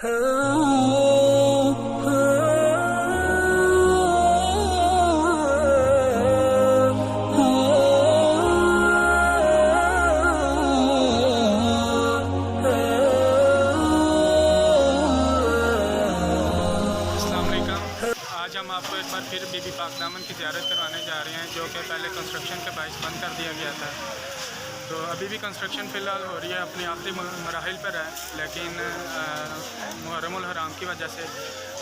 आज हम आपको एक बार फिर बीबी पाक दामन की ज़ियारत करवाने जा रहे हैं, जो कि पहले कंस्ट्रक्शन के बायस बंद कर दिया गया था। तो अभी भी कंस्ट्रक्शन फ़िलहाल हो रही है, अपनी आखिरी मराहिल पर है, लेकिन मुहर्रमुल हराम की वजह से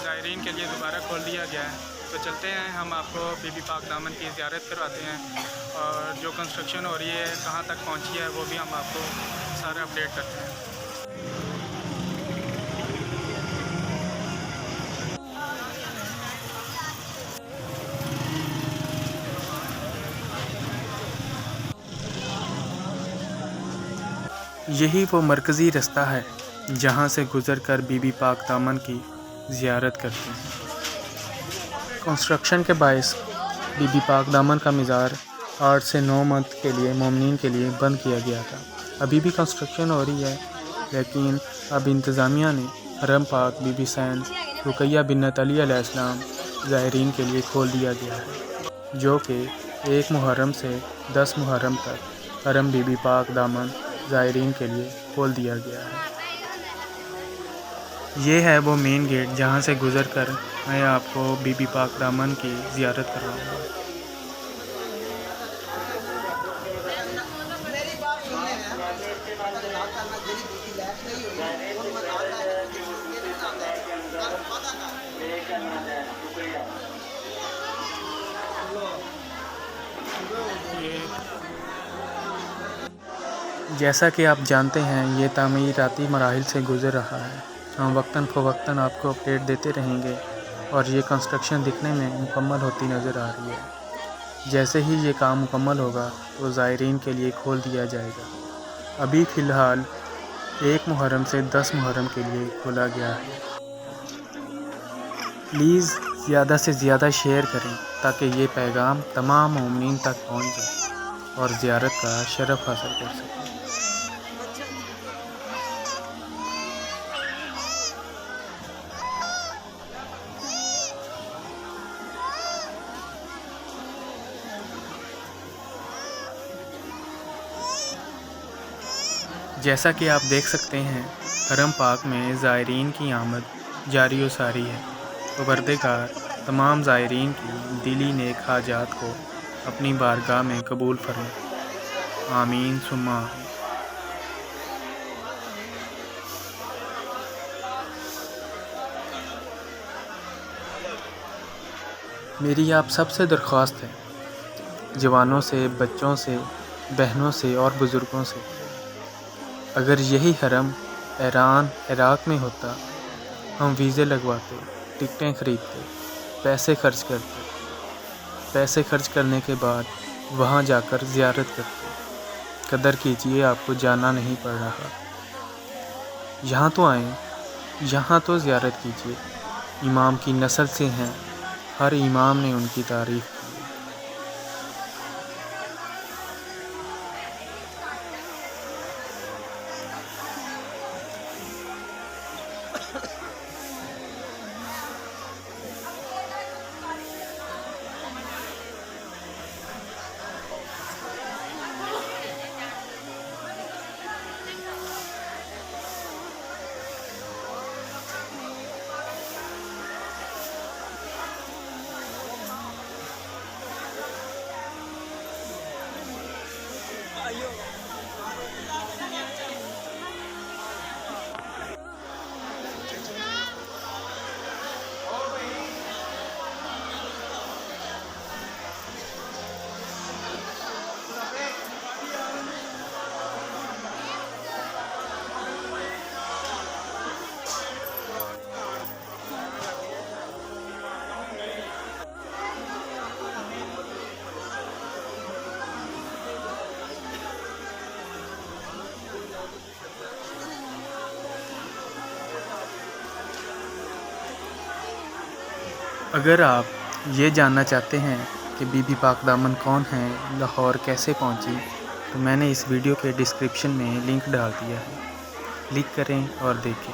ज़ायरीन के लिए दोबारा खोल दिया गया है। तो चलते हैं, हम आपको बीबी पाक दामन की ज़ियारत करवाते हैं और जो कंस्ट्रक्शन हो रही है कहाँ तक पहुँची है वो भी हम आपको सारा अपडेट करते हैं। यही वो मरकज़ी रास्ता है जहाँ से गुज़रकर बीबी पाक दामन की ज़ियारत करते हैं। कंस्ट्रक्शन के बायस बीबी पाक दामन का मज़ार 8 से 9 मंथ के लिए मोमिनीन के लिए बंद किया गया था। अभी भी कंस्ट्रक्शन हो रही है, लेकिन अब इंतज़ामिया ने हरम पाक बीबी सैन रुकैया बिन्नत अली अलैहिस्सलाम ज़ायरीन के लिए खोल दिया गया है, जो कि 1 मुहर्रम से 10 मुहर्रम तक हरम बीबी पाक दामन ज़ायरीन के लिए खोल दिया गया है। ये है वो मेन गेट जहाँ से गुज़रकर मैं आपको बीबी पाक दामन की ज़ियारत करवाऊँगा। जैसा कि आप जानते हैं, ये तामीराती मराहिल से गुज़र रहा है। हम वक्तन फ़वक्तन आपको अपडेट देते रहेंगे और ये कंस्ट्रक्शन दिखने में मुकम्मल होती नज़र आ रही है। जैसे ही ये काम मुकम्मल होगा तो ज़ायरीन के लिए खोल दिया जाएगा। अभी फ़िलहाल 1 मुहर्रम से 10 मुहर्रम के लिए खोला गया है। प्लीज़ ज़्यादा से ज़्यादा शेयर करें ताकि ये पैगाम तमाम मोमिनीन तक पहुँच जाए और ज़ियारत का शरफ़ हासिल कर सकें। जैसा कि आप देख सकते हैं, हरम पाक में ज़ायरीन की आमद जारी व सारी है। परवरदिगार तमाम ज़ायरीन की दिली नेक हाजात को अपनी बारगाह में कबूल फरमाए। आमीन सुम्मा आमीन। मेरी आप सबसे दरख्वास्त है, जवानों से, बच्चों से, बहनों से और बुज़ुर्गों से, अगर यही हरम ईरान, इराक़ में होता, हम वीज़े लगवाते, टिकटें ख़रीदते, पैसे खर्च करते, पैसे खर्च करने के बाद वहाँ जाकर ज़ियारत करते। कदर कीजिए, आपको जाना नहीं पड़ रहा। यहाँ तो आएँ, यहाँ तो ज़ियारत कीजिए। इमाम की नस्ल से हैं, हर इमाम ने उनकी तारीफ़ की। अगर आप ये जानना चाहते हैं कि बीबी पाक दामन कौन है, लाहौर कैसे पहुंची, तो मैंने इस वीडियो के डिस्क्रिप्शन में लिंक डाल दिया है। क्लिक करें और देखें।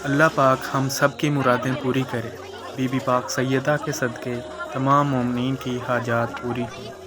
अल्लाह पाक हम सब की मुरादें पूरी करे। बीबी पाक सैयदा के सदक़े तमाम मोमिनीन की हाजात पूरी हों।